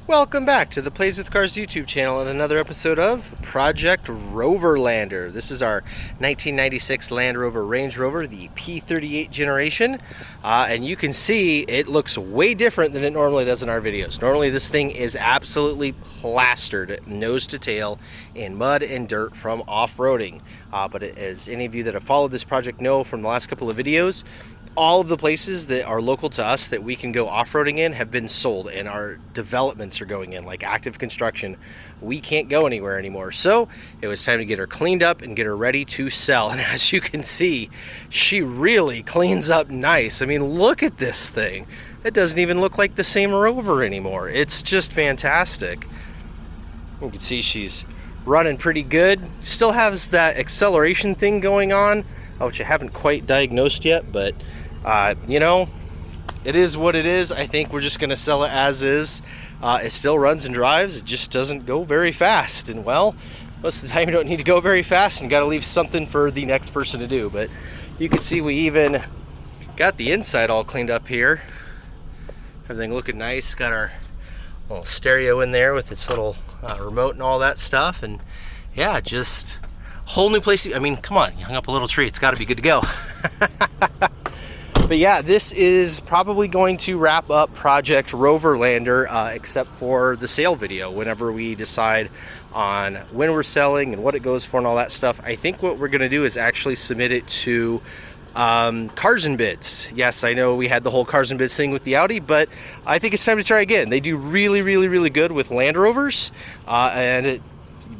Welcome back to the Plays with Cars YouTube channel and another episode of Project Roverlander. This is our 1996 Land Rover Range Rover, the P38 generation. And you can see it looks way different than it normally does in our videos. Normally this thing is absolutely plastered nose to tail in mud and dirt from off-roading. But as any of you that have followed this project know from the last couple of videos, all of the places that are local to us that we can go off-roading in have been sold, and our developments are going in, like active construction. We can't go anywhere anymore. So it was time to get her cleaned up and get her ready to sell. And as you can see, she really cleans up nice. I mean, look at this thing. It doesn't even look like the same Rover anymore. It's just fantastic. You can see she's running pretty good. Still has that acceleration thing going on, which I haven't quite diagnosed yet, but you know, it is what it is. I think we're just going to sell it as is. It still runs and drives. It just doesn't go very fast. And well, most of the time you don't need to go very fast and got to leave something for the next person to do. But you can see we even got the inside all cleaned up here. Everything looking nice. Got our little stereo in there with its little remote and all that stuff. And yeah, just whole new place. I mean, come on, you hung up a little tree. It's got to be good to go. But yeah, this is probably going to wrap up Project Roverlander, except for the sale video. Whenever we decide on when we're selling and what it goes for and all that stuff, I think what we're going to do is actually submit it to Cars and Bids. Yes, I know we had the whole Cars and Bids thing with the Audi, but I think it's time to try again. They do really good with Land Rovers, and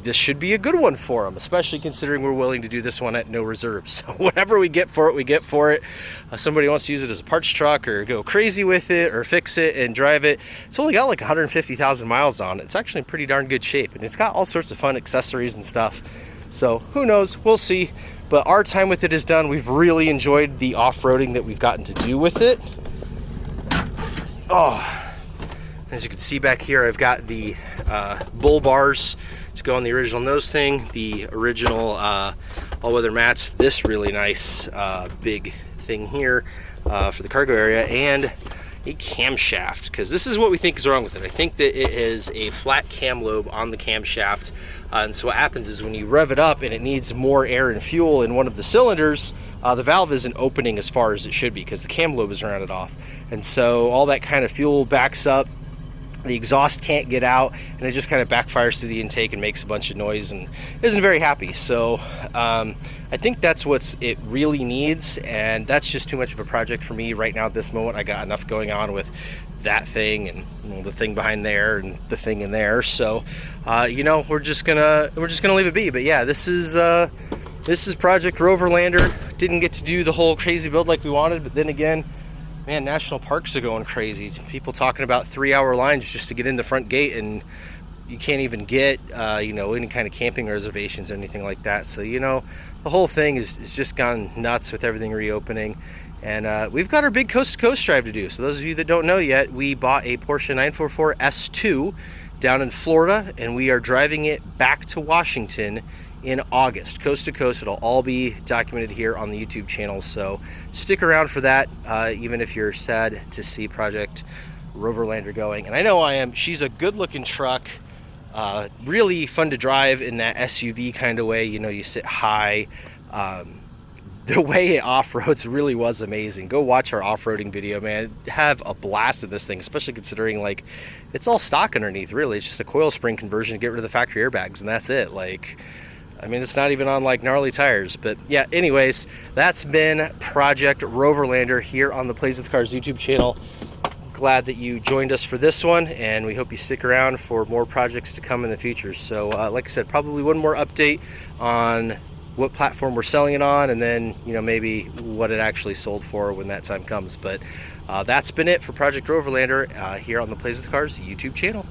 this should be a good one for them, especially considering we're willing to do this one at no reserve. So whatever we get for it, we get for it. Somebody wants to use it as a parts truck or go crazy with it or fix it and drive it. It's only got like 150,000 miles on it. It's actually in pretty darn good shape, and it's got all sorts of fun accessories and stuff. So who knows, we'll see. But our time with it is done. We've really enjoyed the off-roading that we've gotten to do with it. Oh, as you can see back here, I've got the bull bars to go on the original nose thing, the original all-weather mats, this really nice big thing here for the cargo area, and a camshaft, because this is what we think is wrong with it. I think that it is a flat cam lobe on the camshaft, and so what happens is when you rev it up and it needs more air and fuel in one of the cylinders, the valve isn't opening as far as it should be because the cam lobe is rounded off, and so all that kind of fuel backs up. The exhaust can't get out, and it just kind of backfires through the intake and makes a bunch of noise and isn't very happy. So I think that's what it really needs, and that's just too much of a project for me right now at this moment. I got enough going on with that thing and, you know, the thing behind there and the thing in there. So you know, we're just gonna leave it be. But yeah, this is Project Roverlander. Didn't get to do the whole crazy build like we wanted, but then again, man, national parks are going crazy. People talking about 3-hour lines just to get in the front gate, and you can't even get you know, any kind of camping reservations or anything like that. So you know, the whole thing is just gone nuts with everything reopening. And we've got our big coast-to-coast drive to do. So those of you that don't know yet, we bought a Porsche 944 S2 down in Florida, and we are driving it back to Washington in August, coast to coast. It'll all be documented here on the YouTube channel, so stick around for that, even if you're sad to see Project Roverlander going. And I know I am. She's a good looking truck, really fun to drive in that SUV kind of way. You know, you sit high. The way it off-roads really was amazing. Go watch our off-roading video, man. Have a blast in this thing, especially considering like it's all stock underneath. Really, it's just a coil spring conversion to get rid of the factory airbags, and that's it. Like, I mean, it's not even on like gnarly tires. But yeah, anyways, that's been Project Roverlander here on the Plays with Cars YouTube channel. Glad that you joined us for this one, and we hope you stick around for more projects to come in the future. So like I said, probably one more update on what platform we're selling it on, and then, you know, maybe what it actually sold for when that time comes. But that's been it for Project Roverlander here on the Plays with Cars YouTube channel.